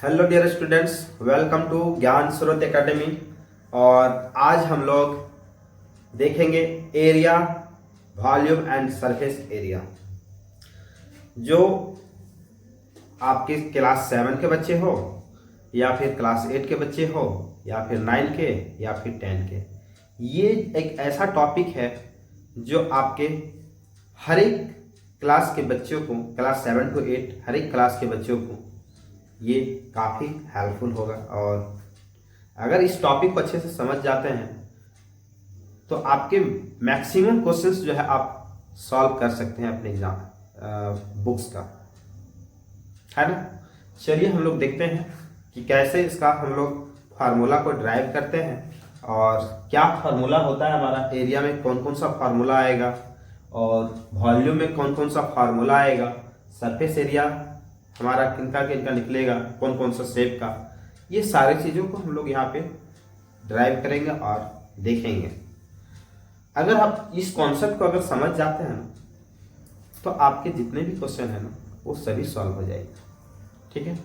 Hello dear students, welcome to Gyan Srot academy. और आज हम लोग देखेंगे area, volume and surface area. जो आपके क्लास 7 के बच्चे हो या फिर क्लास 8 के बच्चे हो या फिर 9 के या फिर 10 के, ये एक ऐसा टॉपिक है जो आपके हर एक क्लास के बच्चों को, क्लास 7 to 8 हर एक क्लास के बच्चों को ये काफ़ी हेल्पफुल होगा। और अगर इस टॉपिक को अच्छे से समझ जाते हैं तो आपके मैक्सिमम क्वेश्चंस जो है आप सॉल्व कर सकते हैं अपने एग्जाम बुक्स का, है ना। चलिए हम लोग देखते हैं कि कैसे इसका हम लोग फार्मूला को ड्राइव करते हैं और क्या फार्मूला होता है हमारा, एरिया में कौन कौन सा फार्मूला आएगा और वॉल्यूम में कौन कौन सा फार्मूला आएगा, सरफेस एरिया हमारा किनका किनका निकलेगा, कौन कौन सा शेप का, ये सारी चीज़ों को हम लोग यहाँ पे ड्राइव करेंगे और देखेंगे। अगर आप इस कॉन्सेप्ट को अगर समझ जाते हैं ना तो आपके जितने भी क्वेश्चन है ना वो सभी सॉल्व हो जाएंगे, ठीक है।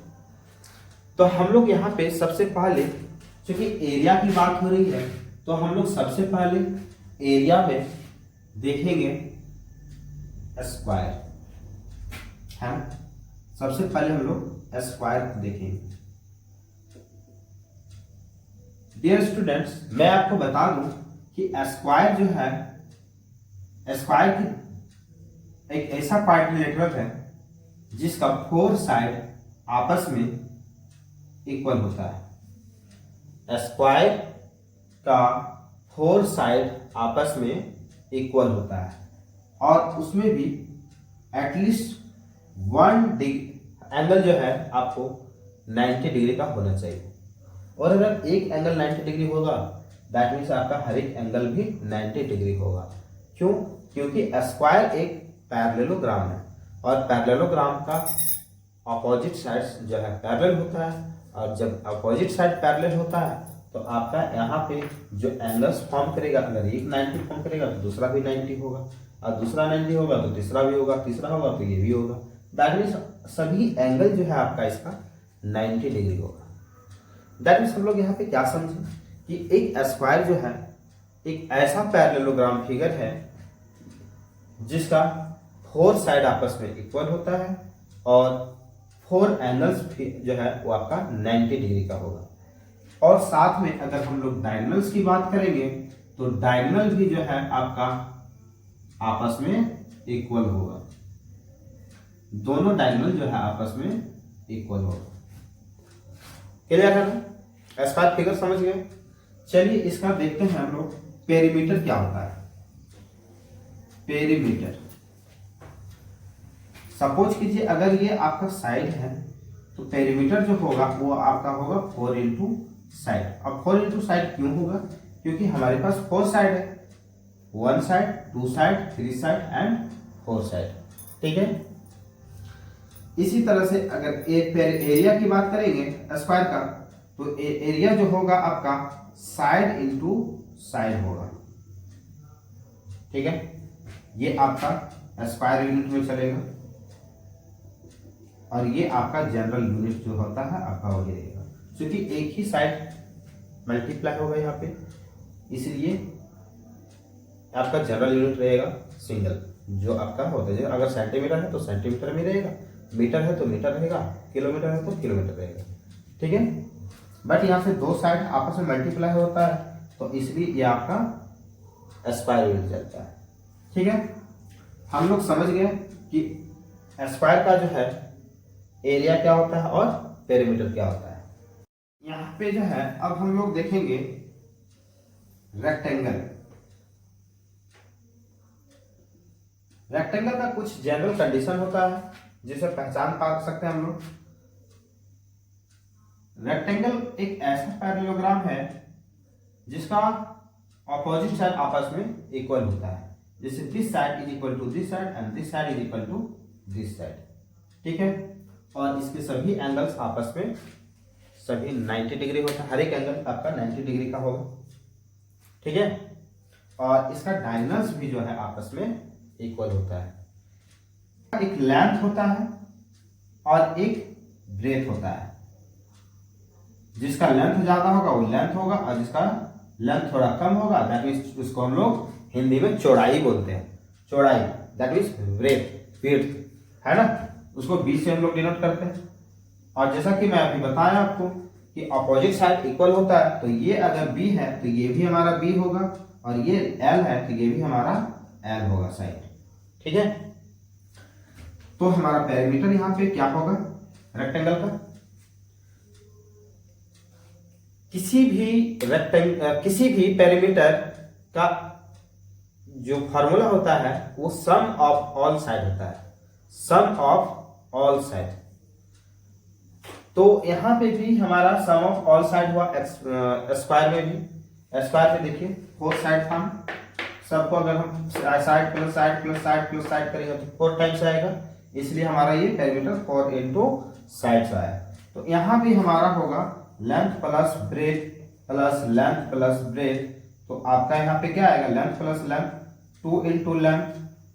तो हम लोग यहाँ पे सबसे पहले, क्योंकि एरिया की बात हो रही है, तो हम लोग सबसे पहले एरिया में देखेंगे स्क्वायर, है ना। सबसे पहले हम लोग स्क्वायर देखेंगे। डियर स्टूडेंट्स, मैं आपको बता दूं कि स्क्वायर जो है, स्क्वायर की एक ऐसा क्वाड्रिलेटरल है जिसका 4 साइड आपस में इक्वल होता है। स्क्वायर का 4 साइड आपस में इक्वल होता है और उसमें भी एटलीस्ट 1 एंगल जो है आपको 90 डिग्री का होना चाहिए। और अगर एक एंगल 90 डिग्री होगा दैट मीन्स आपका हर एक एंगल भी 90 डिग्री होगा। क्यों? क्योंकि स्क्वायर एक पैरेललोग्राम है और पैरेललोग्राम का अपोजिट साइड्स जो है पैरेलल होता है, और जब अपोजिट साइड पैरेलल होता है तो आपका यहाँ पे जो एंगल्स फॉर्म करेगा, अगर एक 90 फॉर्म करेगा तो दूसरा भी 90 होगा, और दूसरा 90 होगा तो तीसरा भी होगा, तीसरा होगा तो ये भी होगा। दैट मीन्स सभी एंगल जो है आपका इसका 90 डिग्री होगा। दैट मीन्स हम लोग यहाँ पे क्या समझे कि एक स्क्वायर जो है एक ऐसा पैरेललोग्राम फिगर है जिसका 4 साइड आपस में इक्वल होता है और 4 एंगल्स जो है वो आपका 90 डिग्री का होगा। और साथ में अगर हम लोग डायगोनल्स की बात करेंगे तो डायगोनल भी जो है आपका आपस में इक्वल होगा, दोनों डायगोनल जो है आपस में इक्वल होगा। क्लियर है ना? स्क्वायर फिगर समझ गए। चलिए इसका देखते हैं हम लोग पेरीमीटर क्या होता है। पेरीमीटर, सपोज कीजिए अगर ये आपका साइड है तो पेरीमीटर जो होगा वो आपका होगा 4 इंटू साइड। अब 4 इंटू साइड क्यों होगा? क्योंकि हमारे पास 4 साइड है, 1 side, 2 side, 3 side and 4 side, ठीक है। इसी तरह से अगर एरिया की बात करेंगे स्क्वायर का तो एरिया जो होगा आपका साइड इंटू साइड होगा, ठीक है। ये आपका स्क्वायर यूनिट में चलेगा और ये आपका जनरल यूनिट जो होता है आपका वही रहेगा, क्योंकि एक ही साइड मल्टीप्लाई होगा यहाँ पे, इसलिए आपका जनरल यूनिट रहेगा सिंगल जो आपका होता है। अगर सेंटीमीटर है तो सेंटीमीटर में रहेगा, मीटर है तो मीटर रहेगा, किलोमीटर है तो किलोमीटर रहेगा, ठीक है। बट यहाँ से 2 साइड आपस में मल्टीप्लाई होता है तो इसलिए ये आपका स्क्वायर यूनिट चलता है, ठीक है। हम लोग समझ गए कि स्क्वायर का जो है एरिया क्या होता है और पेरीमीटर क्या होता है। यहाँ पे जो है अब हम लोग देखेंगे रेक्टेंगल। रेक्टेंगल का कुछ जनरल कंडीशन होता है जिसे पहचान पा सकते हैं हम लोग। रेक्टेंगल एक ऐसा पैरेललोग्राम है जिसका अपोजिट साइड आपस में इक्वल होता है, जैसे this side is equal to this side and this side is equal to this side, ठीक है। और इसके सभी एंगल्स आपस में सभी 90 डिग्री होता है, हर एक एंगल आपका 90 डिग्री का होगा, ठीक है। और इसका डायगोनल्स भी जो है आपस में इक्वल होता है। एक लेंथ होता है और एक ब्रेथ होता है। जिसका लेंथ ज्यादा होगा वो लेंथ होगा, और जिसका लेंथ थोड़ा कम होगा दैट मीन्स उसको हम लोग हिंदी में चौड़ाई बोलते हैं। चौड़ाई दैट मीन्स विड्थ है ना, उसको बी से हम लोग डिनोट करते हैं। और जैसा कि मैं अभी बताया आपको कि अपोजिट साइड इक्वल होता है, तो ये अगर बी है तो ये भी हमारा बी होगा, और ये एल है तो ये भी हमारा एल होगा साइड। ठीक है, तो हमारा पेरीमीटर यहां पे क्या होगा रेक्टेंगल का। किसी भी पेरीमीटर का जो फॉर्मूला होता है वो सम ऑफ ऑल साइड होता है, सम ऑफ ऑल साइड। तो यहां पे भी हमारा सम ऑफ ऑल साइड हुआ स्क्वायर में भी। स्क्वायर पे देखिए 4 साइड था, सबको अगर हम side plus side plus side plus side करेंगे तो 4 टाइम्स आएगा, इसलिए हमारा ये पेरीमीटर 4 इंटू साइड्स आया। तो यहां भी हमारा होगा length plus breadth plus length plus breadth, तो आपका यहाँ पे क्या आएगा length plus length 2 into length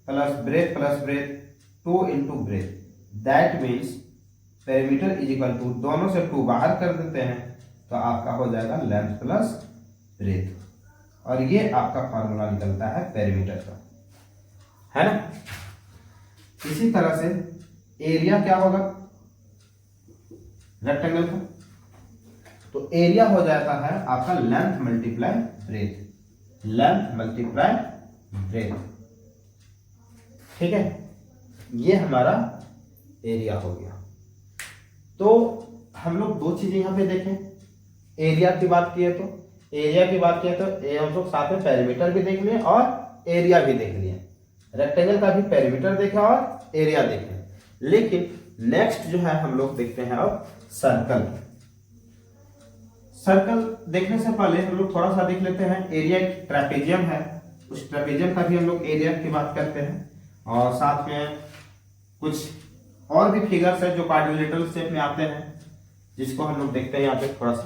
plus breadth 2 into breadth, that means perimeter is equal to, दोनों से 2 बाहर कर देते हैं तो आपका हो जाएगा लेंथ प्लस ब्रेथ, और ये आपका फॉर्मूला निकलता है पेरीमीटर का, है ना। इसी तरह से एरिया क्या होगा रेक्टेंगल का, तो एरिया हो जाता है आपका length multiply breath, length multiply breath. ठीक है, ये हमारा एरिया हो गया। तो हम लोग 2 चीजें यहां पे देखें, एरिया की बात किए तो हम लोग साथ में पेरीमीटर भी देख लिए और एरिया भी देख लिए, रेक्टेंगल का भी पेरीमीटर देखा और एरिया देखे। लेकिन नेक्स्ट जो है हम लोग देखते हैं अब सर्कल। सर्कल देखने से पहले हम लोग थोड़ा सा देख लेते हैं एरिया। एक ट्रेपेजियम है, उस ट्रेपेजियम का भी हम लोग एरिया की बात करते हैं, और साथ में कुछ और भी फिगर्स है जो क्वाड्रिलेटरल शेप में आते हैं, जिसको हम लोग देखते हैं यहाँ पे थोड़ा सा,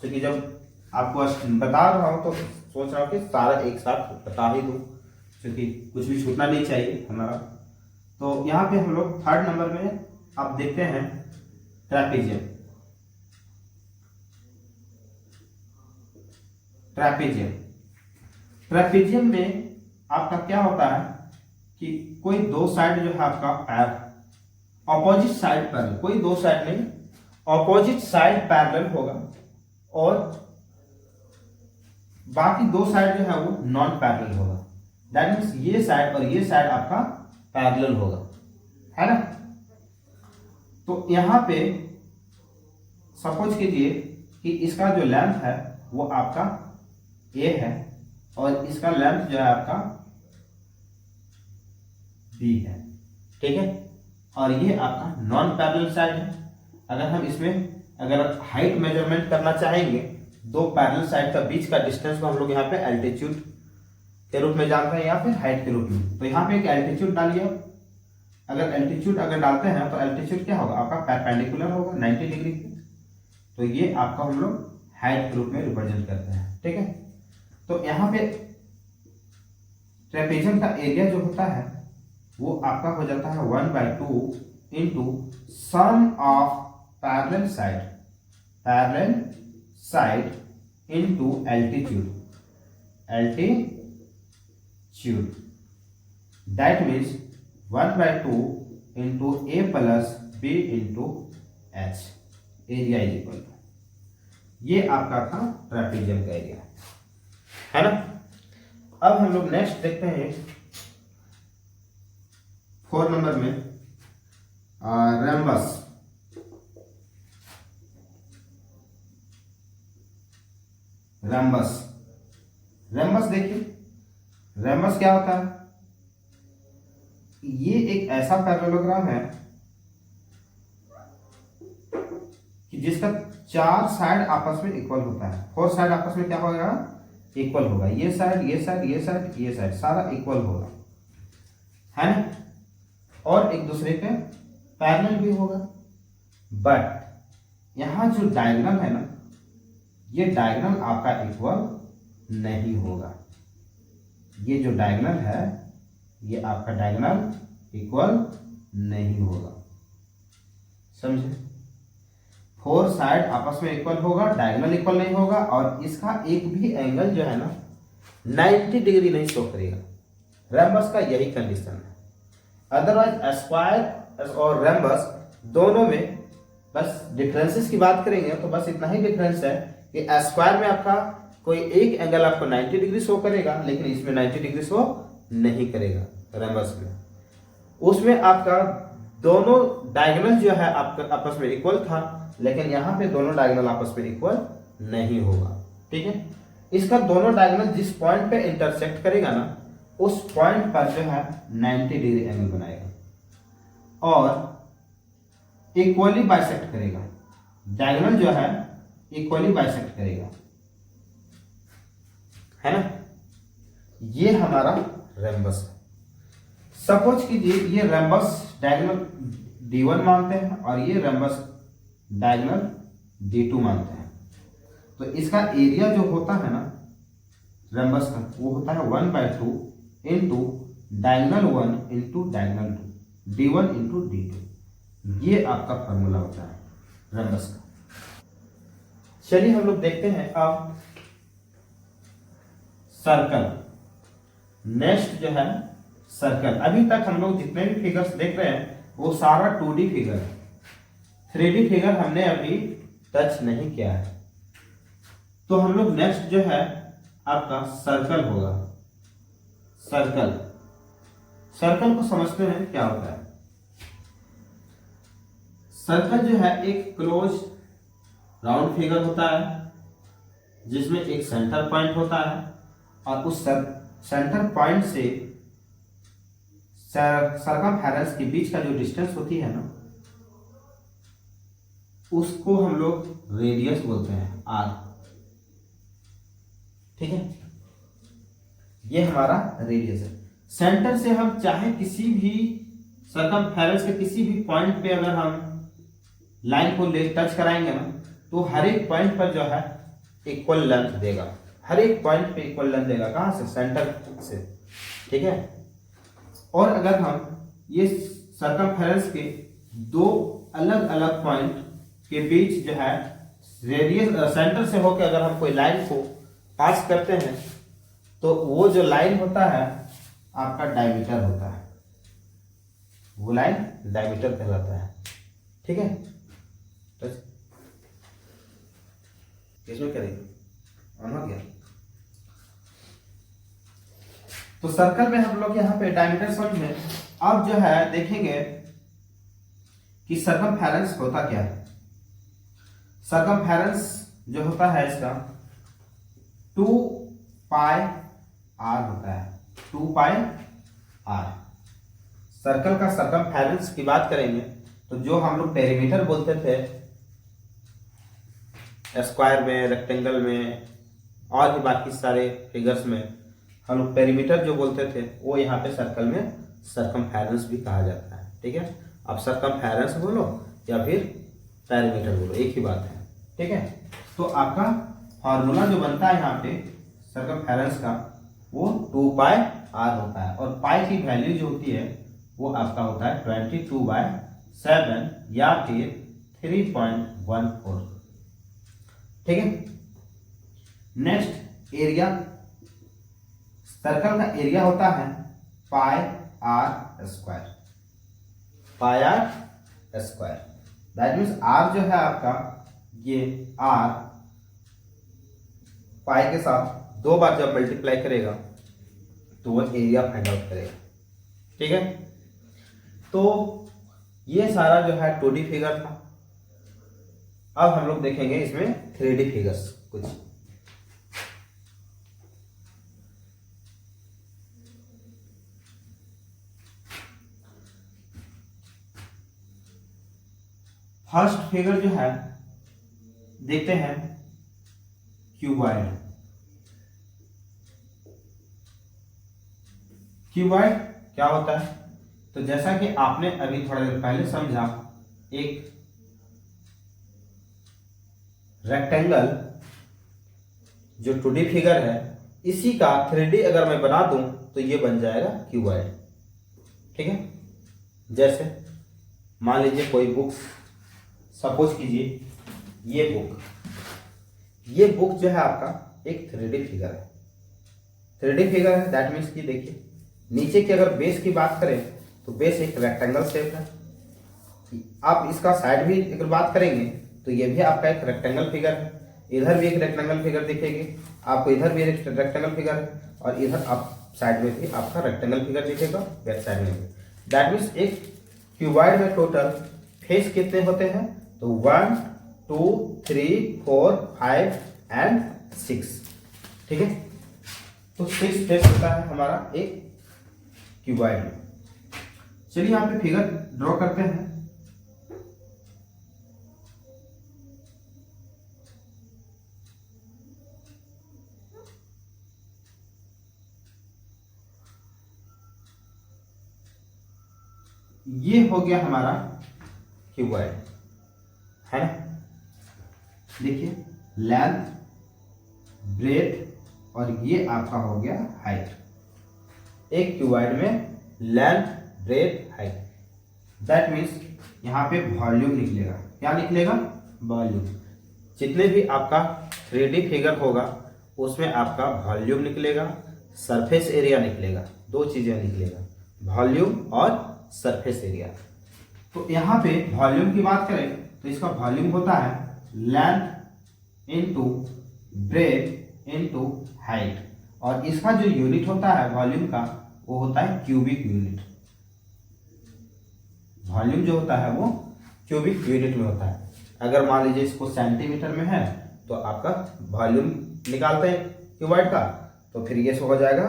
क्योंकि जब आपको बता रहा हूँ तो सोच रहा हूँ कि सारा एक साथ बता ही दूँ, क्योंकि कुछ भी छूटना नहीं चाहिए हमारा। तो यहाँ पे हम लोग 3rd नंबर में आप देखते हैं ट्रेपेजियम। ट्रेपेजियम में आपका क्या होता है कि कोई 2 साइड जो है आपका ऑपोजिट साइड पर, कोई 2 साइड नहीं, ऑपोजिट साइड पैरेलल होगा, और बाकी 2 साइड जो है वो नॉन पैरेलल होगा। दैट मीन्स ये साइड और ये साइड आपका पैरेलल होगा, है ना। तो यहां पे सपोज कीजिए कि इसका जो लेंथ है वो आपका ए है, और इसका लेंथ जो है आपका बी है। ठीक है, और ये आपका नॉन पैरेलल साइड है। अगर हम इसमें अगर हाइट मेजरमेंट करना चाहेंगे 2 पैरेलल साइड का बीच का डिस्टेंस को हम लोग यहाँ पे एल्टीट्यूड के रूप में जानते हैं या फिर हाइट के रूप में, तो यहाँ पे एक एल्टीट्यूड डालिए। अगर एल्टीट्यूड डालते हैं तो एल्टीट्यूड क्या होगा आपका परपेंडिकुलर होगा 90 डिग्री के, तो ये आपका हम लोग हाइट के रूप में रिप्रेजेंट करते हैं। ठीक है, तो यहाँ पे ट्रेपेजियम का एरिया जो होता है वो आपका हो जाता है 1/2 into sum of parallel side into altitude, that means 1/2 into A plus B into H, area is equal to, ये आपका था ट्रेपेजियम का एरिया, है ना। अब हम लोग नेक्स्ट देखते हैं 4 नंबर में रेम्बस। रेम्बस देखिए, रेम्बस क्या होता है, ये एक ऐसा पैरेललोग्राम है कि जिसका 4 साइड आपस में इक्वल होता है। 4 साइड आपस में क्या होगा इक्वल होगा, ये साइड ये साइड ये साइड ये साइड सारा इक्वल होगा, है ना, और एक दूसरे के पैरेलल भी होगा। बट यहां जो डायगोनल है ना, ये डायगोनल आपका इक्वल नहीं होगा। ये जो डायगोनल है ये आपका डायगोनल इक्वल नहीं होगा, समझे। फोर साइड आपस में इक्वल होगा, डायगोनल इक्वल नहीं होगा, और इसका एक भी एंगल जो है ना 90 डिग्री नहीं शो करेगा। रेम्बस का यही कंडीशन है। अदरवाइज स्क्वायर और रेम्बस दोनों में बस डिफरेंसेस की बात करेंगे तो बस इतना ही डिफरेंस है कि स्क्वायर में आपका कोई एक एंगल आपको 90 डिग्री शो करेगा, लेकिन इसमें 90 डिग्री शो नहीं करेगा रेम्बस में। उसमें आपका दोनों डायगोनल जो है आपका आपस में इक्वल था, लेकिन यहाँ पे दोनों डायगोनल आपस में इक्वल नहीं होगा। ठीक है, इसका दोनों डायगोनल जिस पॉइंट पे इंटरसेक्ट करेगा ना, उस पॉइंट पर जो है 90 डिग्री एंगल बनाएगा और इक्वली बाइसेक्ट करेगा। डायगोनल जो है इक्वली बाइसेक्ट करेगा, है ना। ये हमारा रेम्बस है। सपोज कीजिए ये रेम्बस डायगोनल D1 मानते हैं और ये रेम्बस डायगोनल D2 मानते हैं। तो इसका एरिया जो होता है ना रेम्बस का, वो होता है 1/2 into diagonal 1 into diagonal 2, D1 into D2। ये आपका फॉर्मूला होता है रेम्बस का। चलिए हम लोग देखते हैं अब सर्कल। नेक्स्ट जो है सर्कल। अभी तक हम लोग जितने भी फिगर्स देख रहे हैं वो सारा 2D फिगर है। 3D फिगर हमने अभी टच नहीं किया है। तो हम लोग नेक्स्ट जो है आपका सर्कल होगा। सर्कल, सर्कल को समझते हैं क्या होता है। सर्कल जो है एक क्लोज राउंड फिगर होता है जिसमें एक सेंटर पॉइंट होता है, और उस सेंटर पॉइंट से सर्कमफेरेंस के बीच का जो डिस्टेंस होती है ना, उसको हम लोग रेडियस बोलते हैं, आर। ठीक है, ये हमारा रेडियस है। सेंटर से हम चाहे किसी भी सर्कमफेरेंस के किसी भी पॉइंट पे अगर हम लाइन को ले टच कराएंगे ना, तो हर एक पॉइंट पर जो है इक्वल लेंथ देगा। हर एक पॉइंट पे इक्वल लेंथ देगा। कहां से? सेंटर से। ठीक है, और अगर हम ये सर्कमफेरेंस के दो अलग अलग पॉइंट के बीच जो है रेडियस सेंटर से होकर अगर हम कोई लाइन को पास करते हैं, तो वो जो लाइन होता है आपका डायमीटर होता है। वो लाइन डायमीटर कहलाता है। ठीक है, किसमें करेंगे ऑन हो गया। तो सर्कल में हम लोग यहाँ पे डायमीटर समझ में। अब जो है देखेंगे कि सर्कमफेरेंस होता क्या है। सर्कमफेरेंस जो होता है इसका 2πr होता है। 2πr। सर्कल का सर्कमफेरेंस की बात करेंगे तो जो हम लोग पेरीमीटर बोलते थे स्क्वायर में, रेक्टेंगल में और भी बाकी सारे फिगर्स में, हम लोग पेरीमीटर जो बोलते थे वो यहाँ पे सर्कल में सर्कमफेरेंस भी कहा जाता है। ठीक है, अब सर्कमफेरेंस बोलो या फिर पेरीमीटर बोलो, एक ही बात है। ठीक है, तो आपका फॉर्मूला जो बनता है यहाँ पे सर्कमफेरेंस का वो 2πr होता है, और पाई की वैल्यू जो होती है वो आपका होता है 22/7 या फिर 3.14। ठीक है, नेक्स्ट एरिया। सर्कल का एरिया होता है πr²। πr²। That means r जो है आपका, ये r पाई के साथ 2 बार जब मल्टीप्लाई करेगा तो वो एरिया फाइंड आउट करेगा। ठीक है, तो ये सारा जो है 2D फिगर था। अब हम लोग देखेंगे इसमें 3D फिगर्स कुछ। फर्स्ट फिगर जो है देखते हैं क्यूबॉइड। क्यूबॉइड क्या होता है? तो जैसा कि आपने अभी थोड़ा देर पहले समझा, एक रेक्टेंगल जो 2D फिगर है, इसी का 3D अगर मैं बना दूं तो ये बन जाएगा क्यूबॉइड। ठीक है, जैसे मान लीजिए कोई बुक्स, सपोज कीजिए ये बुक जो है आपका एक 3D फिगर है। 3D फिगर है, दैट मीन्स कि देखिए नीचे की अगर बेस की बात करें तो बेस एक रेक्टेंगल शेप है। आप इसका साइड भी अगर बात करेंगे तो ये भी आपका एक रेक्टेंगल फिगर है। इधर भी एक रेक्टेंगल फिगर दिखेगी आपको, इधर भी एक रेक्टेंगल फिगर है और इधर आप साइड में भी आपका रेक्टेंगल फिगर दिखेगा, बैक साइड में भी। दैट मीन्स एक क्यूबॉइड में टोटल फेस कितने होते हैं? तो 1 2 3 4 5 एंड 6। ठीक है, तो 6 फेस होता है हमारा एक क्यूबॉइड में। चलिए यहाँ पे फिगर ड्रॉ करते हैं। ये हो गया हमारा क्यूबॉइड, है ना। देखिए लेंथ, ब्रेथ और ये आपका हो गया हाइट। एक क्यूबॉइड में length, breadth, height, that means यहाँ पे वॉल्यूम निकलेगा। क्या निकलेगा? वॉल्यूम। जितने भी आपका 3D फिगर होगा उसमें आपका वॉल्यूम निकलेगा, सरफेस एरिया निकलेगा। दो चीजें निकलेगा, वॉल्यूम और सरफेस एरिया। तो यहाँ पे वॉल्यूम की बात करें तो इसका वॉल्यूम होता है length into breath into height, और इसका जो यूनिट होता है वॉल्यूम का वो होता है क्यूबिक यूनिट। वॉल्यूम जो होता है वो क्यूबिक यूनिट में होता है। अगर मान लीजिए इसको सेंटीमीटर में है तो आपका वॉल्यूम निकालते हैं क्यूबॉइड का, तो फिर ये हो जाएगा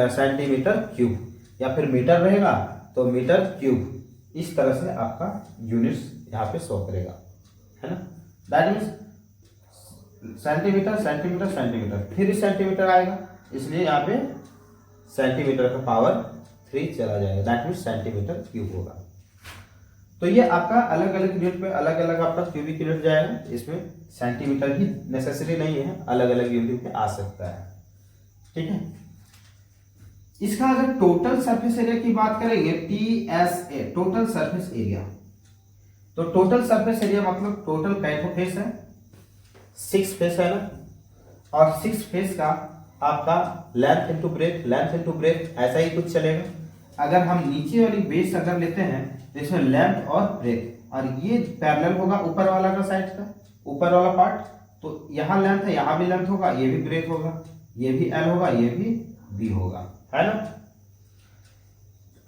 सेंटीमीटर क्यूब, या फिर मीटर रहेगा तो मीटर क्यूब। इस तरह से आपका यूनिट्स यहाँ पे शो करेगा, है ना। That means centimetre centimetre centimetre, फिर सेंटीमीटर आएगा, इसलिए यहाँ पे सेंटीमीटर का पावर 3 चला जाएगा। दैट मीन्स सेंटीमीटर क्यूब होगा। तो ये आपका अलग अलग यूनिट पे अलग अलग आपका क्यूबिक यूनिट जाएगा। इसमें सेंटीमीटर ही नेसेसरी नहीं है, अलग अलग यूनिट पे आ सकता है। ठीक है, इसका अगर टोटल सरफेस एरिया की बात करेंगे, TSA टोटल सरफेस एरिया, तो टोटल सरफेस एरिया मतलब टोटल कैसा फेस है? 6 फेस है ना, और 6 फेस का आपका length into breath, length into breath ऐसा ही कुछ चलेगा। अगर हम नीचे वाली बेस अगर लेते हैं तो इसमें लेंथ और ब्रेथ, और ये पैरेलल होगा ऊपर वाला का साइड का, ऊपर वाला पार्ट, तो यहाँ लेंथ है, यहाँ भी लेंथ होगा, ये भी ब्रेथ होगा, ये भी L होगा, ये भी B होगा, है ना।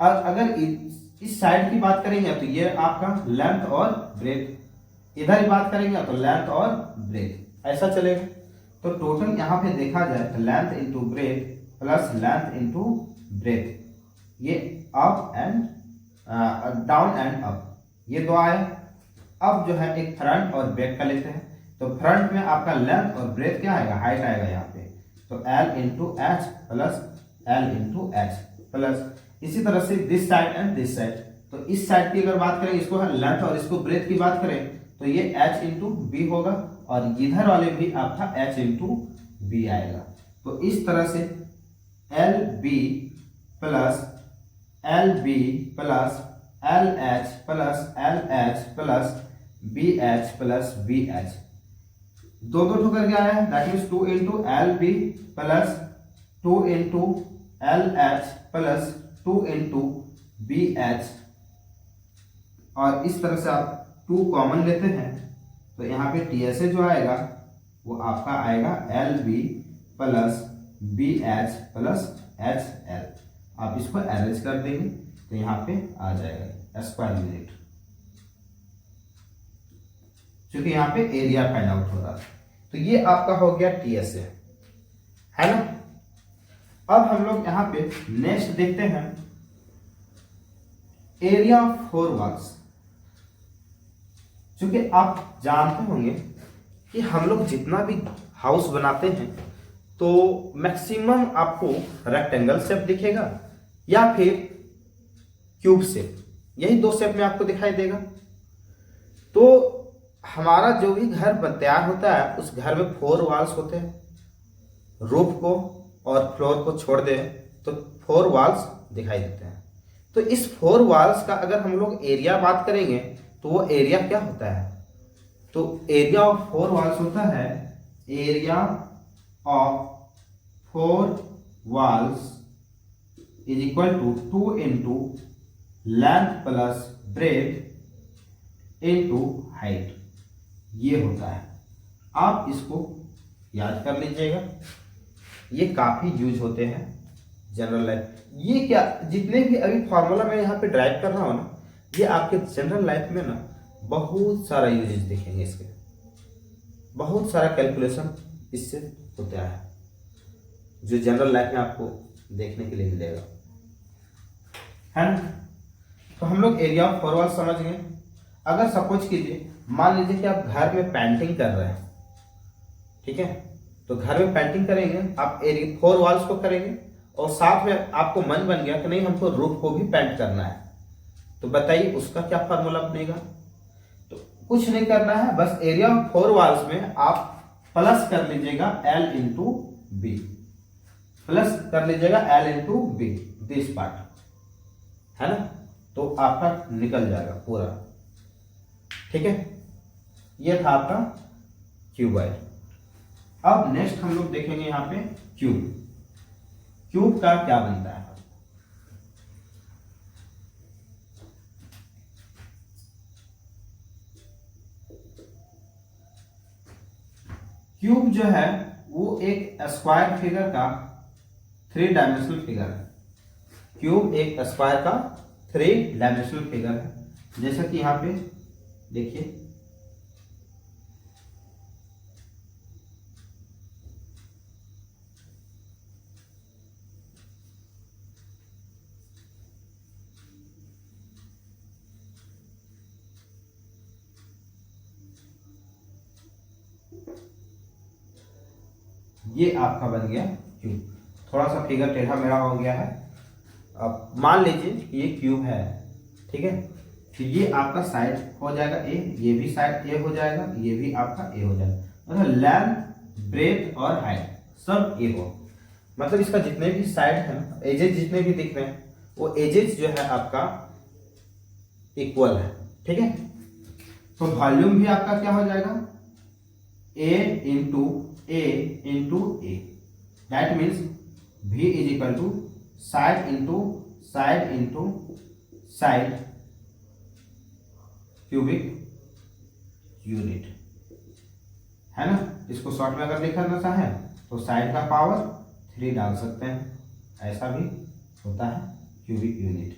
और अगर इस साइड की बात करेंगे तो ये आपका लेंथ और ब्रेथ, इधर ही बात करेंगे तो लेंथ और ब्रेथ, ऐसा चलेगा। तो टोटल यहाँ पे देखा जाए तो length into breadth plus length into breadth, ये up and down and up, ये दो आए। अब जो है एक फ्रंट और बैक का लेते हैं, तो फ्रंट में आपका लेंथ और ब्रेथ क्या आएगा? हाइट आएगा यहाँ पे, तो L into H plus L into H plus, इसी तरह से this side and this side. तो इस साइड की अगर बात करें, इसको है लेंथ और इसको ब्रेथ की बात करें तो ये H इंटू बी होगा, और इधर वाले भी आपका H इंटू बी आएगा। तो इस तरह से LB plus LB plus LH plus LH plus BH plus BH, दो दो ठोकर क्या है? That means 2 into LB plus 2 into LH plus 2 into BH, और इस तरह से आप 2 कॉमन लेते हैं तो यहाँ पे TSA जो आएगा वो आपका आएगा LB plus BH plus HL। आप इसको अरेंज कर देंगे तो यहाँ पे आ जाएगा स्क्वायर यूनिट, क्योंकि यहाँ पे एरिया फाइंड आउट हो रहा है। तो ये आपका हो गया TSA, है ना। अब हम लोग यहाँ पे नेक्स्ट देखते हैं एरिया ऑफ 4 वॉल्स। क्योंकि आप जानते होंगे कि हम लोग जितना भी हाउस बनाते हैं तो मैक्सिमम आपको रेक्टेंगल शेप दिखेगा या फिर क्यूब शेप, यही 2 शेप में आपको दिखाई देगा। तो हमारा जो भी घर तैयार होता है उस घर में 4 वॉल्स होते हैं, रूफ को और फ्लोर को छोड़ दे तो 4 वॉल्स दिखाई देते हैं। तो इस 4 वॉल्स का अगर हम लोग एरिया बात करेंगे तो वो एरिया क्या होता है? तो एरिया ऑफ 4 वॉल्स होता है area of 4 walls is equal to 2 into length plus breadth into height, ये होता है। आप इसको याद कर लीजिएगा, ये काफी यूज होते हैं जनरल लाइफ। ये क्या, जितने भी अभी फॉर्मूला मैं यहाँ पे ड्राइव कर रहा हूँ ना, ये आपके जनरल लाइफ में ना बहुत सारा यूजेस दिखेंगे इसके, बहुत सारा कैलकुलेशन इससे होता है जो जनरल लाइफ में आपको देखने के लिए मिलेगा, है ना। तो हम लोग एरिया ऑफ 4 वॉल्स समझ गए। अगर सपोज कीजिए, मान लीजिए कि आप घर में पेंटिंग कर रहे हैं, ठीक है, तो घर में पेंटिंग करेंगे आप, एरिया 4 वॉल्स को करेंगे और साथ में आपको मन बन गया कि नहीं हमको रूफ को भी पेंट करना है, तो बताइए उसका क्या फार्मूला बनेगा। तो कुछ नहीं करना है, बस एरिया ऑफ 4 वॉल्स में आप प्लस कर लीजिएगा L इंटू बी, प्लस कर लीजिएगा L into B, this part, है ना, तो आपका निकल जाएगा पूरा, ठीक है। ये था आपका क्यूबॉइड। अब नेक्स्ट हम लोग देखेंगे यहाँ पे क्यूब। क्यूब का क्या बनता है। क्यूब जो है वो एक स्क्वायर फिगर का 3 डायमेंशनल फिगर है। क्यूब एक स्क्वायर का 3 डायमेंशनल फिगर है, जैसा कि यहाँ पे देखिए, ये आपका बन गया क्यूब। थोड़ा सा फिगर टेढ़ा मेढ़ा हो गया है। अब मान लीजिए ये क्यूब है, ठीक है, तो ये आपका साइड हो जाएगा ए, ये भी साइड ए हो जाएगा, ये भी आपका ए हो जाएगा, मतलब लेंथ ब्रेथ और हाइट सब ए हो, मतलब इसका जितने भी साइड है ना, एजेस जितने भी दिख रहे हैं वो एजेस जो है आपका इक्वल है, ठीक है। तो वॉल्यूम भी आपका क्या हो जाएगा, A into A, that means V is equal to side into side cubic unit, है ना। इसको शॉर्ट में अगर लिखना चाहे तो साइड का पावर 3 डाल सकते हैं, ऐसा भी होता है क्यूबिक यूनिट,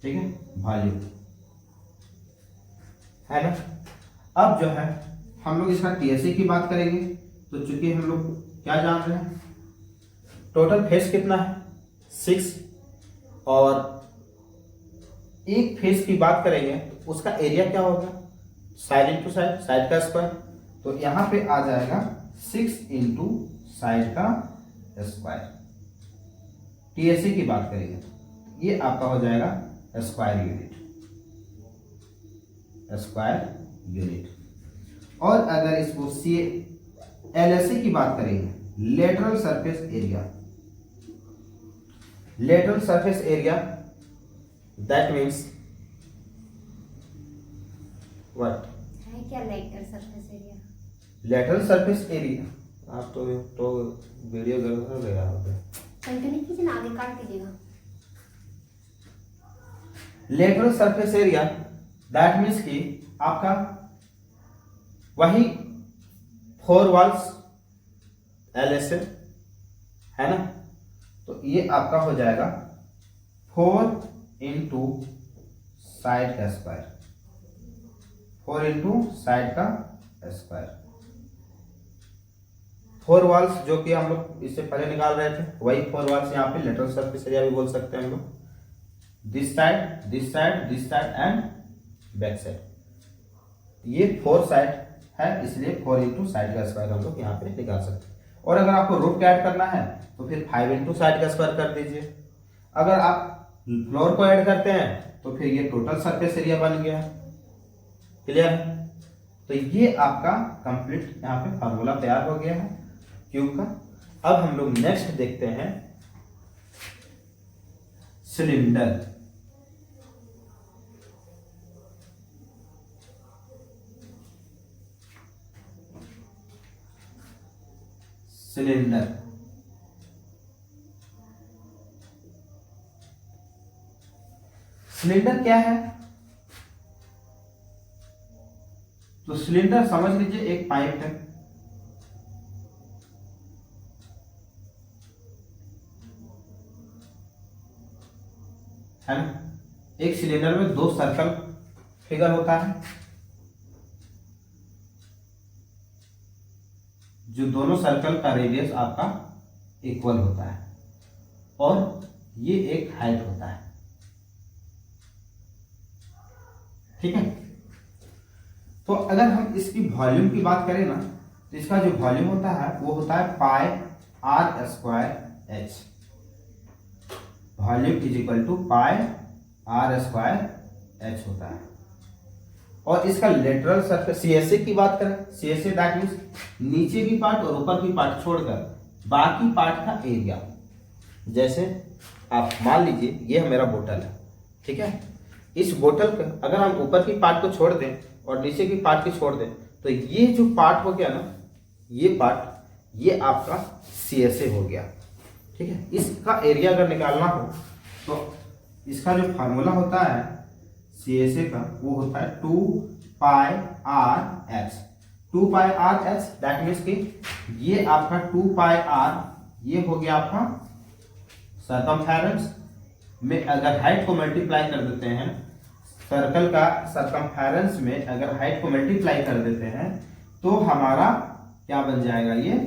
ठीक है, वॉल्यूम, है ना। अब जो है हम लोग इसका टीएससी की बात करेंगे, तो चूंकि हम लोग क्या जान रहे हैं, टोटल फेस कितना है 6, और एक फेस की बात करेंगे तो उसका एरिया क्या होगा, साइड इंटू साइड, साइड का स्क्वायर, तो यहां पे आ जाएगा 6 इंटू साइड का स्क्वायर। टीएससी की बात करेंगे ये आपका हो जाएगा स्क्वायर यूनिट। और अगर इसको एलएससी की बात करेंगे, lateral surface area, that means what है क्या lateral surface area? Lateral surface area, आप तो वीडियो गलत हो गया होगा, कंटिन्यू कीजिए ना, आगे काट दीजिएगा। Lateral surface area that means कि आपका वही 4 वॉल्स एलएसए, है ना, तो ये आपका हो जाएगा 4 इंटू साइड का स्क्वायर, 4 इंटू साइड का स्क्वायर। 4 वॉल्स जो कि हम लोग इससे पहले निकाल रहे थे, वही 4 वॉल्स यहाँ पे लेटरल सरफेस एरिया भी बोल सकते हैं हम लोग। This side and back side, ये 4 साइड है, इसलिए 4 इंटू साइड का स्क्वायर हम लोग यहाँ पे निकाल सकते हैं। और अगर आपको रूफ का ऐड करना है तो फिर 5 इंटू साइड का स्क्वायर कर दीजिए। अगर आप फ्लोर को ऐड करते हैं तो फिर ये टोटल सरफेस एरिया बन गया, क्लियर है। तो ये आपका कंप्लीट यहाँ पे फार्मूला तैयार हो गया है क्यूब का। अब हम लोग नेक्स्ट देखते हैं सिलेंडर। सिलेंडर। सिलेंडर क्या है? तो सिलेंडर समझ लीजिए एक पाइप है ना। एक सिलेंडर में दो सर्कल फिगर होता है, जो दोनों सर्कल का रेडियस आपका इक्वल होता है, और ये एक हाइट होता है। ठीक है। तो अगर हम इसकी वॉल्यूम की बात करें ना, तो इसका जो वॉल्यूम होता है वो होता है pi R square H. Volume is equal to pi R square H होता है। और इसका लेटरल सरफेस सीएसए की बात करें, सीएसए दैट मींस नीचे की पार्ट और ऊपर की पार्ट छोड़कर बाकी पार्ट का एरिया। जैसे आप मान लीजिए ये है मेरा बोतल है, ठीक है। इस बोतल का अगर हम ऊपर की पार्ट को छोड़ दें और नीचे की पार्ट को छोड़ दें, तो ये जो पार्ट हो गया ना, ये पार्ट, ये आपका सीएसए हो गया। ठीक है। इसका एरिया अगर निकालना हो तो इसका जो फार्मूला होता है सीएसए का, वो होता है 2 pi R H. 2 pi R H that means कि ये आपका 2 पाई आर, ये हो गया आपका सरकमफेरेंस में अगर हाइट को मल्टीप्लाई कर देते हैं, सर्कल का सरकमफेरेंस में अगर हाइट को मल्टीप्लाई कर देते हैं, तो हमारा क्या बन जाएगा, ये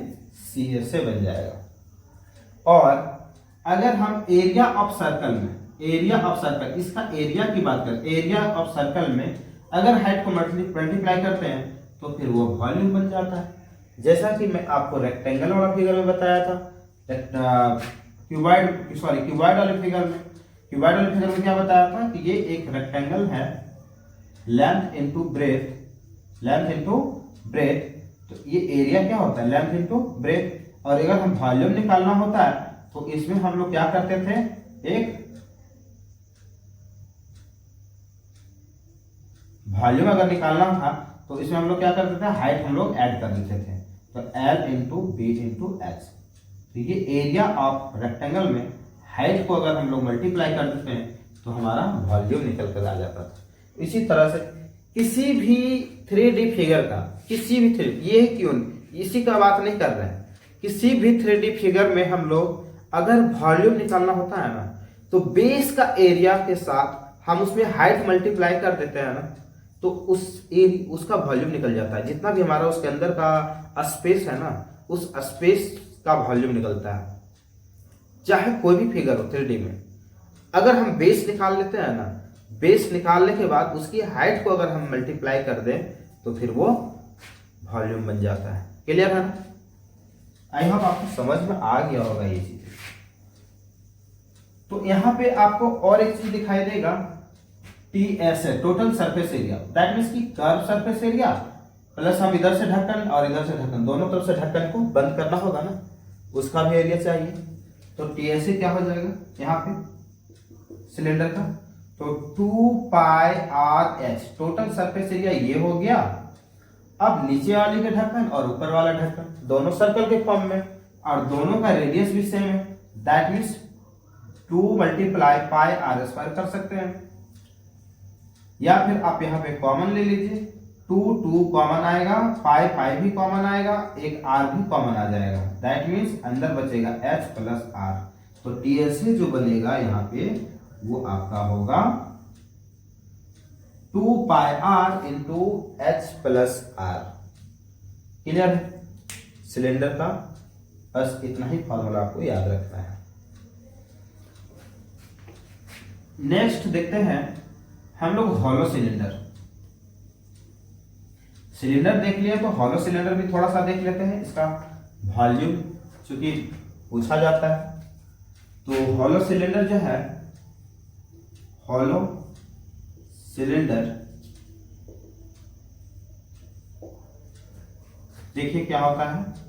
सीएसए बन जाएगा। और अगर हम एरिया ऑफ सर्कल में, एरिया ऑफ सर्कल, इसका एरिया की बात करें, एरिया ऑफ सर्कल में अगर हाइट को मल्टीप्लाई करते हैं तो फिर वो वॉल्यूम बन जाता है। जैसा कि मैं आपको रेक्टेंगल वाला फिगर में बताया था, क्यूबॉइड वाले फिगर में, क्यूबॉइड वाले फिगर में क्या बताया था कि ये एक रेक्टेंगल है, length into breath, length into breath. तो ये एरिया क्या होता है, लेंथ इनटू ब्रेथ। और अगर हम वॉल्यूम निकालना होता है तो इसमें हम लोग क्या करते थे, एक वॉल्यूम अगर निकालना था तो इसमें हम लोग क्या करते थे, हाइट हम लोग ऐड कर देते थे। तो L into B into H. तो ये एरिया ऑफ रेक्टेंगल में हाइट को अगर हम लोग मल्टीप्लाई कर देते हैं तो हमारा वॉल्यूम निकल कर आ जाता था। इसी तरह से किसी भी 3D फिगर का, किसी भी 3D, ये क्यों, इसी का बात नहीं कर रहे हैं, किसी भी 3D फिगर में हम लोग अगर वॉल्यूम निकालना होता है ना, तो बेस का एरिया के साथ हम उसमें हाइट मल्टीप्लाई कर देते हैं ना, तो उसका वॉल्यूम निकल जाता है। जितना भी हमारा उसके अंदर का स्पेस है ना, उस स्पेस का वॉल्यूम निकलता है। चाहे कोई भी फिगर हो 3D में, अगर हम बेस निकाल लेते हैं ना, बेस निकालने के बाद उसकी हाइट को अगर हम मल्टीप्लाई कर दें तो फिर वो वॉल्यूम बन जाता है। क्लियर है ना? आई होप आपको समझ में आ गया होगा ये चीज। तो यहां पे आपको और एक चीज दिखाई देगा, TS है, total surface area. That means कि कर्व सरफेस एरिया प्लस हम इधर से ढक्कन और इधर से ढक्कन, दोनों तरफ से ढक्कन को बंद करना होगा ना, उसका भी एरिया चाहिए। तो TS क्या हो जाएगा यहाँ पे सिलेंडर का, तो 2 pi R H, total surface area ये हो गया। अब नीचे वाले के ढक्कन और ऊपर वाला ढक्कन दोनों सर्कल के फॉर्म में, और दोनों का रेडियस भी सेम है। That means 2 multiply pi R square कर सकते हैं, या फिर आप यहाँ पे कॉमन ले लीजिए, 2 कॉमन आएगा, पाई भी कॉमन आएगा, एक आर भी कॉमन आ जाएगा। दैट मीन्स अंदर बचेगा एच प्लस आर। तो टीएसए जो बनेगा यहाँ पे वो आपका होगा 2 pi R into H plus R. Clear है सिलेंडर का? बस इतना ही फॉर्मूला आपको याद रखना है। नेक्स्ट देखते हैं हम लोग हॉलो सिलेंडर। सिलेंडर देख लिया तो हॉलो सिलेंडर भी थोड़ा सा देख लेते हैं। इसका वॉल्यूम चूंकि पूछा जाता है, तो हॉलो सिलेंडर जो है, हॉलो सिलेंडर देखिए क्या होता है।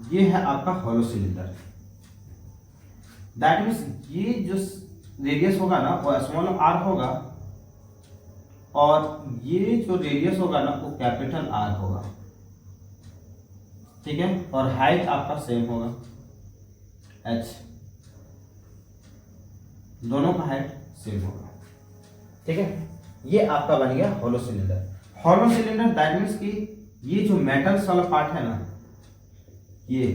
ये है आपका हॉलो सिलेंडर। दैट मीन्स ये जो रेडियस होगा ना वो स्मॉल आर होगा और ये जो रेडियस होगा ना वो कैपिटल आर होगा, ठीक है। और हाइट आपका सेम होगा h, दोनों का हाइट सेम होगा, ठीक है। ये आपका बन गया hollow cylinder. Hollow cylinder that means कि ये जो मेटल्स वाला पार्ट है ना, ये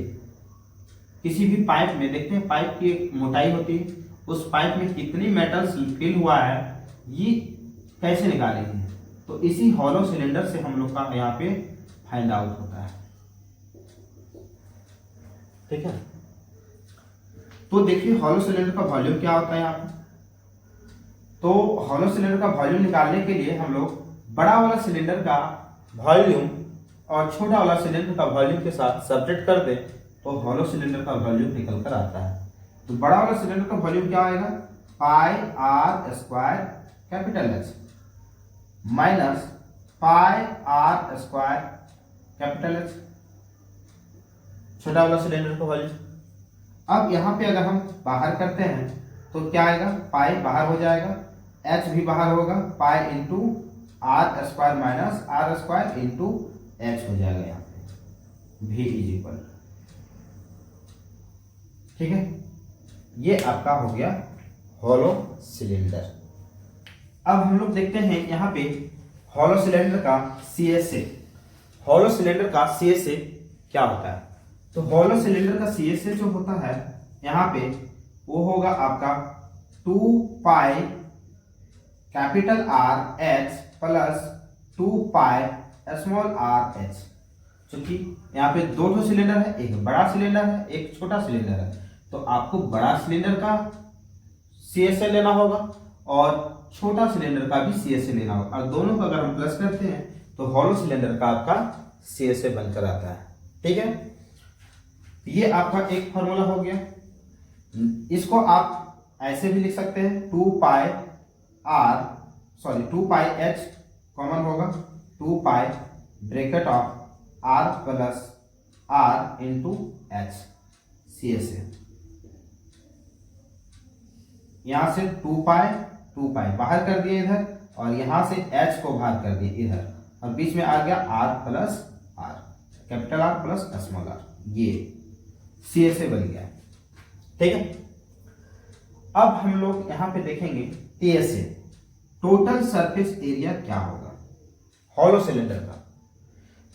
किसी भी पाइप में देखते हैं, पाइप की एक मोटाई होती है, उस पाइप में कितनी मेटल्स फिल हुआ है ये कैसे निकालेंगे, तो इसी हॉलो सिलेंडर से हम लोग का यहाँ पे फाइंड आउट होता है, ठीक है। तो देखिए हॉलो सिलेंडर का वॉल्यूम क्या होता है यहाँ पे। तो हॉलो सिलेंडर का वॉल्यूम निकालने के लिए हम लोग बड़ा वाला सिलेंडर का वॉल्यूम और छोटा वाला सिलेंडर का वॉल्यूम के साथ सब्ट्रैक्ट कर दें तो हॉलो सिलेंडर का वॉल्यूम निकल कर आता है। तो बड़ा वाला सिलेंडर का वॉल्यूम क्या आएगा, pi R square capital H minus pi R square capital H, छोटा वाला सिलेंडर का वॉल्यूम। अब यहाँ पे अगर हम बाहर करते हैं तो क्या आएगा, पाई बाहर हो जाएगा, एच भी बाहर होगा, pi into R square minus R square into H हो जाएगा यहाँ पे, भी इज इक्वल, ठीक है। ये आपका हो गया हॉलो सिलेंडर। अब हम लोग देखते हैं यहाँ पे हॉलो सिलेंडर का CSA। हॉलो सिलेंडर का CSA क्या होता है, तो हॉलो सिलेंडर का CSA जो होता है यहाँ पे वो होगा आपका 2 pi capital R H plus 2 pi small R H. क्योंकि यहाँ पे दो सिलेंडर है, एक बड़ा सिलेंडर है एक छोटा सिलेंडर है, तो आपको बड़ा सिलेंडर का CSA लेना होगा और छोटा सिलेंडर का भी CSA लेना होगा, और दोनों का अगर हम प्लस करते हैं तो हॉलो सिलेंडर का आपका CSA बनकर आता है, ठीक है। ये आपका एक फॉर्मूला हो गया। इसको आप ऐसे भी लिख सकते हैं 2 पाई एच कॉमन होगा, 2 pi bracket of R plus R into H CSA। यहां से 2 पाई बाहर कर दिए इधर, और यहां से h को बाहर कर दिए इधर, और बीच में आ गया r plus R, capital R plus small R, ये CSA बन गया, ठीक है। अब हम लोग यहां पे देखेंगे TSA, टोटल सरफेस एरिया क्या होगा हॉलो सिलेंडर का।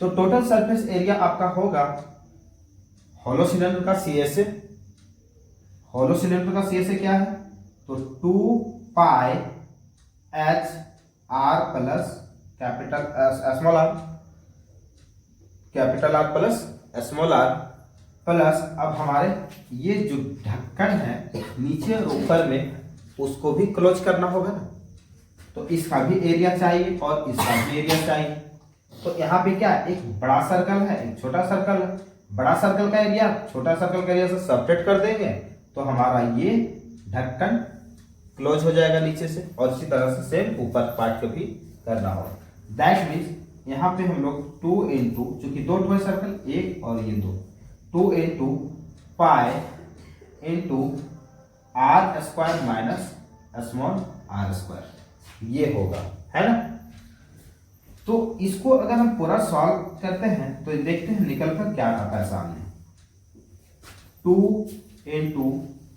तो टोटल सरफेस एरिया आपका होगा हॉलो सिलेंडर का CSA। हॉलो सिलेंडर का CSA क्या है, तो 2 pi H R plus capital small R, capital R plus small R plus, अब हमारे ये जो ढक्कन है नीचे और ऊपर में उसको भी क्लोज करना होगा ना, तो इसका भी एरिया चाहिए और इसका भी एरिया चाहिए। तो यहाँ पे क्या एक बड़ा सर्कल है एक छोटा सर्कल है, बड़ा सर्कल का एरिया छोटा सर्कल का एरिया से सब्ट्रैक्ट कर देंगे तो हमारा ये ढक्कन क्लोज हो जाएगा नीचे से, और इसी तरह से सेम ऊपर पार्ट को भी करना होगा। दैट मीन्स यहाँ पे हम लोग 2 इंटू, चूंकि दो टू सर्कल एक और ये दो, 2 into pi into R square minus small R square, ये होगा, है ना। तो इसको अगर हम पूरा सॉल्व करते हैं तो देखते हैं निकल कर क्या आता है सामने, 2 इंटू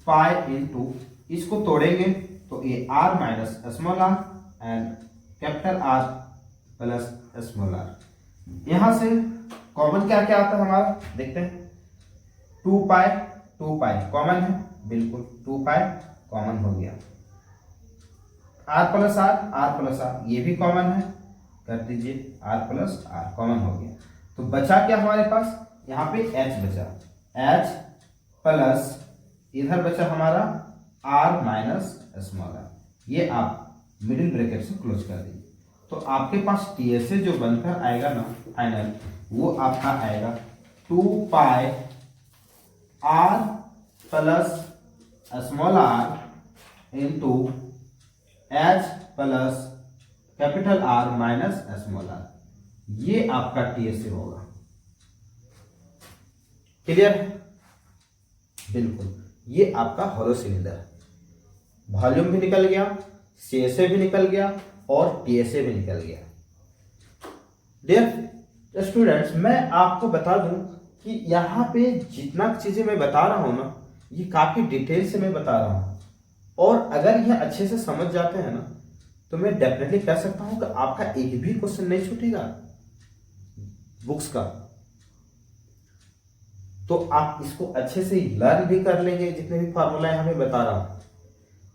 पाई इंटू, इसको तोड़ेंगे तो ये R minus small R and capital R plus small R. यहां से कॉमन क्या क्या आता है हमारा देखते हैं, 2 पाई कॉमन है, बिल्कुल 2 पाई कॉमन हो गया, आर प्लस आर ये भी कॉमन है, कर दीजिए आर प्लस आर कॉमन हो गया। तो बचा क्या हमारे पास, यहाँ पे h बचा, h प्लस इधर बचा हमारा r माइनस स्मॉल आर, ये आप मिडिल ब्रैकेट से क्लोज कर दीजिए। तो आपके पास TSA जो बनकर आएगा ना फाइनल, वो आपका आएगा 2 pi r plus small R into h plus capital R minus small R, ये आपका TSA होगा। क्लियर है? बिल्कुल, ये आपका हॉलो सिलेंडर है। वॉल्यूम भी निकल गया, सीएसए भी निकल गया और टीएसए भी निकल गया। डियर स्टूडेंट्स, मैं आपको बता दूं कि यहाँ पे जितना चीजें मैं बता रहा हूँ ना, ये काफी डिटेल से मैं बता रहा हूँ, और अगर यह अच्छे से समझ जाते हैं ना, तो मैं डेफिनेटली कह सकता हूँ कि आपका एक भी क्वेश्चन नहीं छूटेगा बुक्स का। तो आप इसको अच्छे से लर्न भी कर लेंगे। जितने भी फार्मूला यहाँ पे बता रहा हूँ,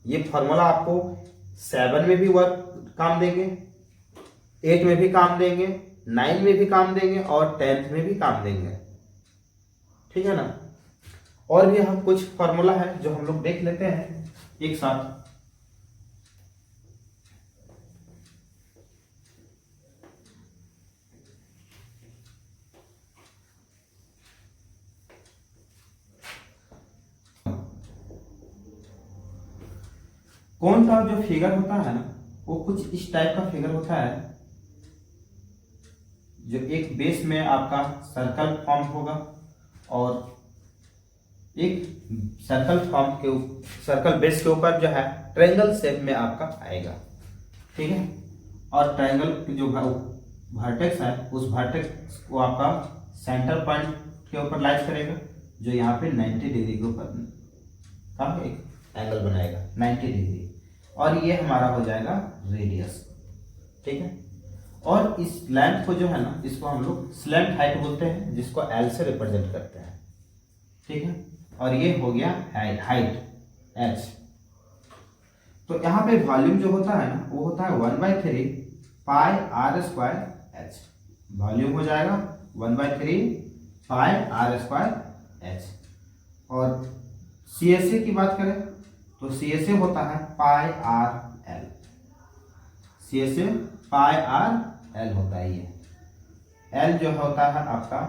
ये फार्मूला आपको 7 में भी वर्क काम देंगे, 8 में भी काम देंगे, 9 में भी काम देंगे और 10th में भी काम देंगे। ठीक है ना? और भी हम कुछ फार्मूला है जो हम लोग देख लेते हैं एक साथ। कौन सा जो फिगर होता है ना, वो कुछ इस टाइप का फिगर होता है, जो एक बेस में आपका सर्कल फॉर्म होगा और एक सर्कल बेस के ऊपर जो है ट्रायंगल शेप में आपका आएगा। ठीक है? और ट्रायंगल जो वर्टेक्स है, उस वर्टेक्स को आपका सेंटर पॉइंट के ऊपर लाइज करेगा, जो यहाँ पे 90 डिग्री के ऊपर का एक एंगल बनाएगा 90 डिग्री, और ये हमारा हो जाएगा रेडियस। ठीक है? और इस लेंथ को जो है ना, इसको हम लोग स्लैंट हाइट बोलते हैं, जिसको एल से रिप्रेजेंट करते हैं। ठीक है? और ये हो गया हाइट एच। तो यहाँ पे वॉल्यूम जो होता है ना, वो होता है 1/3 पाई आर स्क्वायर एच। वॉल्यूम हो जाएगा 1/3 पाई आर स्क्वायर एच। और सीएसए की बात करें तो सीएसए होता है पाई आर एल। सीएसए पाई आर एल होता है। ये एल जो होता है आपका,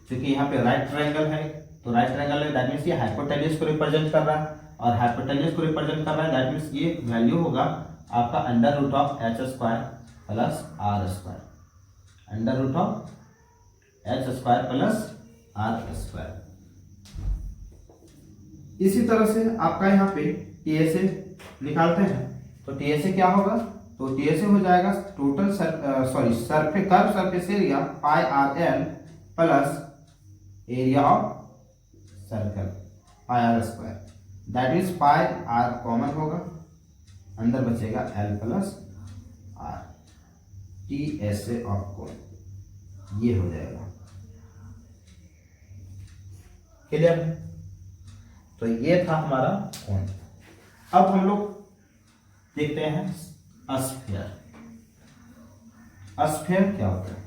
क्योंकि यहाँ पे राइट ट्रायंगल है, तो राइट ट्रायंगल है, दैट मीन्स ये हाइपोटेन्यूज को रिप्रेजेंट कर रहा है, और हाइपोटेन्यूज को रिप्रेजेंट कर रहा है, दैट मीन्स ये वैल्यू होगा आपका under root of H square plus R square, under root of H square plus R square. इसी तरह से आपका यहाँ पे टीएसए निकालते हैं, तो टीएसए क्या होगा? तो टीएसए हो जाएगा total curve surface area pi R L plus area of circle pi R square, that is pi R common होगा, अंदर बचेगा L plus R, T S A of cone, ये हो जाएगा। क्लियर है? तो ये था हमारा कोण। अब हम लोग देखते हैं स्फीयर। स्फीयर क्या होता है?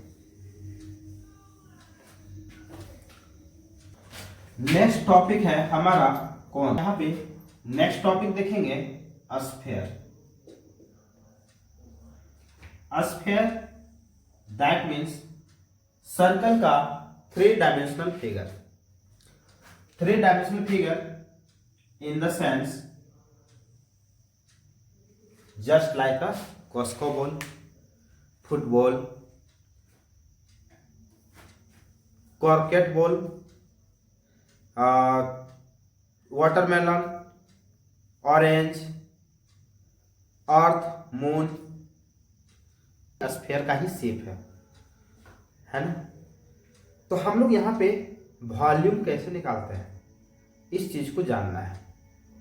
नेक्स्ट टॉपिक है हमारा कौन। यहाँ पे नेक्स्ट टॉपिक देखेंगे sphere. Sphere that means circle का 3 dimensional figure. 3 dimensional figure in the sense just like a Cosco ball, football, cricket ball, watermelon, orange, earth, moon, sphere का ही शेप है ना? तो हम लोग यहाँ पे वॉल्यूम कैसे निकालते हैं, इस चीज को जानना है।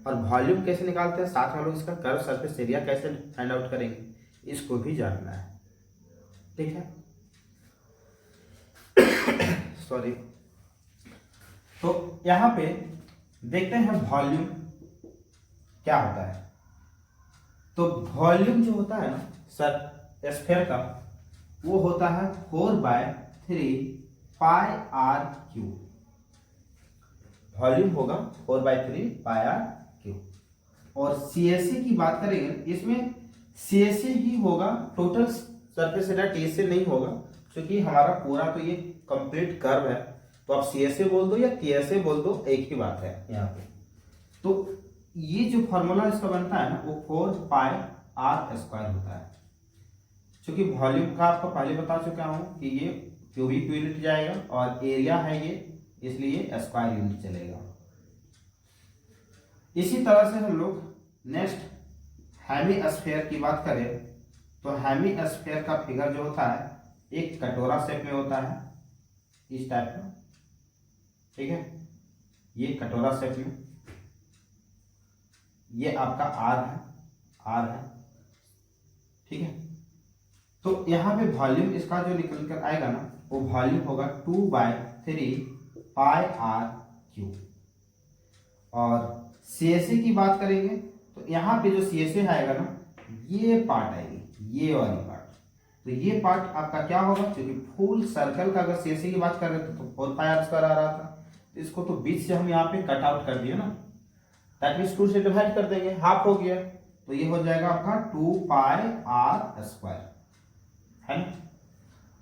और वॉल्यूम कैसे निकालते हैं, साथ में हम लोग इसका कर्व सरफेस एरिया कैसे फाइंड आउट करेंगे, इसको भी जानना है। ठीक है? सॉरी। तो यहाँ पे देखते हैं वॉल्यूम क्या होता है। तो वॉल्यूम जो होता है ना सर स्फीयर का, वो होता है 4/3 पाई आर क्यूब। वॉल्यूम होगा 4/3 पाई आर क्यूब। और सीएसए की बात करेंगे, इसमें सीएसए ही होगा, टोटल सरफेस एरिया टीएसए नहीं होगा, क्योंकि हमारा पूरा तो ये कंप्लीट कर्व है। तो आप सीएसए बोल दो या टीएसए बोल दो, एक ही बात है यहाँ पे। तो ये जो फॉर्मूला इसका बनता है ना, वो 4 पाई आर स्क्वायर होता है। क्योंकि वॉल्यूम का आपको पहले बता चुका हूं कि ये क्यूबिक यूनिट जाएगा, और एरिया है ये, इसलिए स्क्वायर यूनिट चलेगा। इसी तरह से हम लोग नेक्स्ट हेमीस्फीयर की बात करें तो हेमीस्फीयर का फिगर जो होता है एक कटोरा शेप में होता है, इस टाइप का, ठीक है, ये कटोरा शेप में, ये आपका आर है, ठीक है। तो यहाँ पे वॉल्यूम इसका जो निकल कर आएगा ना, वो वॉल्यूम होगा 2/3 पाई आर क्यूब। और CSA की बात करेंगे तो यहाँ पे जो CSA आएगा ना, ये पार्ट आएगी, ये वाली पार्ट। तो ये पार्ट आपका क्या होगा, क्योंकि फुल सर्कल का अगर CSA की बात कर रहे थे तो 4 पाई आर स्क्वायर आ रहा था, तो इसको तो बीच से हम यहाँ पे कट आउट कर दिए ना, दैट मीन्स 2 से डिवाइड कर देंगे, हाफ हो गया, तो ये हो जाएगा आपका 2 पाई आर स्क्वायर, है ना।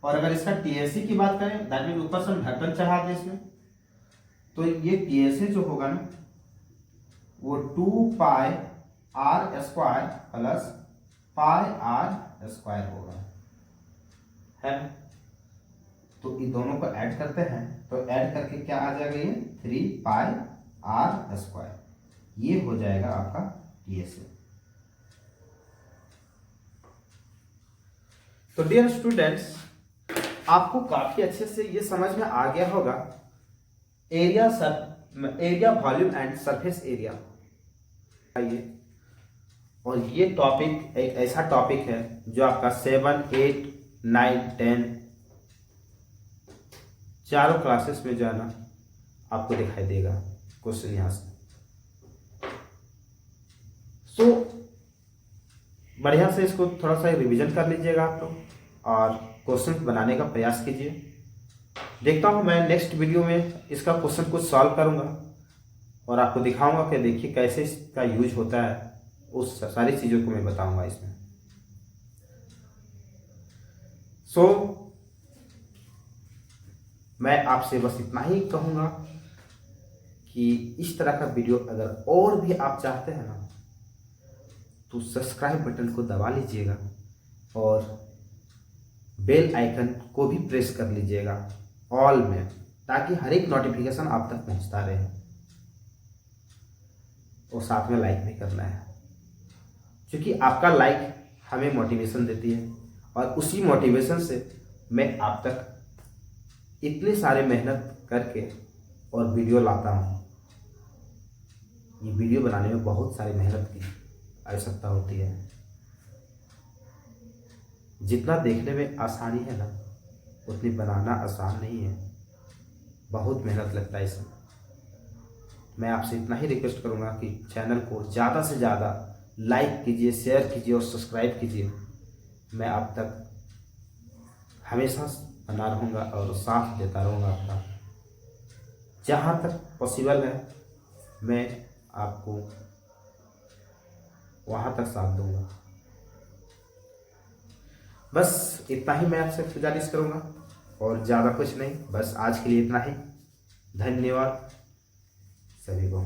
और अगर इसका TSA की बात करें, दैट मीन्स ऊपर से हम ढक्कन चढ़ा दें इसमें, तो ये TSA जो होगा ना वो 2 pi R square plus pi R square होगा, है ना। तो इन दोनों को ऐड करते हैं तो ऐड करके क्या आ जाएगा, ये 3 पाई आर स्क्वायर, ये हो जाएगा आपका TSA। तो डियर स्टूडेंट्स, आपको काफी अच्छे से ये समझ में आ गया होगा area volume and surface area. और ये टॉपिक एक ऐसा टॉपिक है जो आपका 7, 8, 9, 10 चारों क्लासेस में जो है ना आपको दिखाई देगा क्वेश्चन यहाँ से। सो बढ़िया से इसको थोड़ा सा रिवीजन कर लीजिएगा आप लोग, और क्वेश्चन बनाने का प्रयास कीजिए। देखता हूँ मैं नेक्स्ट वीडियो में इसका क्वेश्चन कुछ सॉल्व करूँगा और आपको दिखाऊंगा कि देखिए कैसे इसका यूज होता है, उस सारी चीज़ों को मैं बताऊंगा इसमें। सो मैं आपसे बस इतना ही कहूँगा कि इस तरह का वीडियो अगर और भी आप चाहते हैं ना, तो सब्सक्राइब बटन को दबा लीजिएगा और बेल आइकन को भी प्रेस कर लीजिएगा ऑल में, ताकि हर एक नोटिफिकेशन आप तक पहुंचता रहे। और साथ में लाइक भी करना है, क्योंकि आपका लाइक हमें मोटिवेशन देती है, और उसी मोटिवेशन से मैं आप तक इतने सारे मेहनत करके और वीडियो लाता हूँ। ये वीडियो बनाने में बहुत सारी मेहनत की आवश्यकता होती है। जितना देखने में आसानी है ना, उतनी बनाना आसान नहीं है, बहुत मेहनत लगता है इसमें। मैं आपसे इतना ही रिक्वेस्ट करूंगा कि चैनल को ज़्यादा से ज़्यादा लाइक कीजिए, शेयर कीजिए और सब्सक्राइब कीजिए। मैं आप तक हमेशा बना रहूँगा और साथ देता रहूँगा आपका। जहाँ तक पॉसिबल है मैं आपको वहाँ तक साथ दूंगा। बस इतना ही मैं आपसे गुजारिश करूँगा और ज़्यादा कुछ नहीं। बस आज के लिए इतना ही। धन्यवाद सभी को।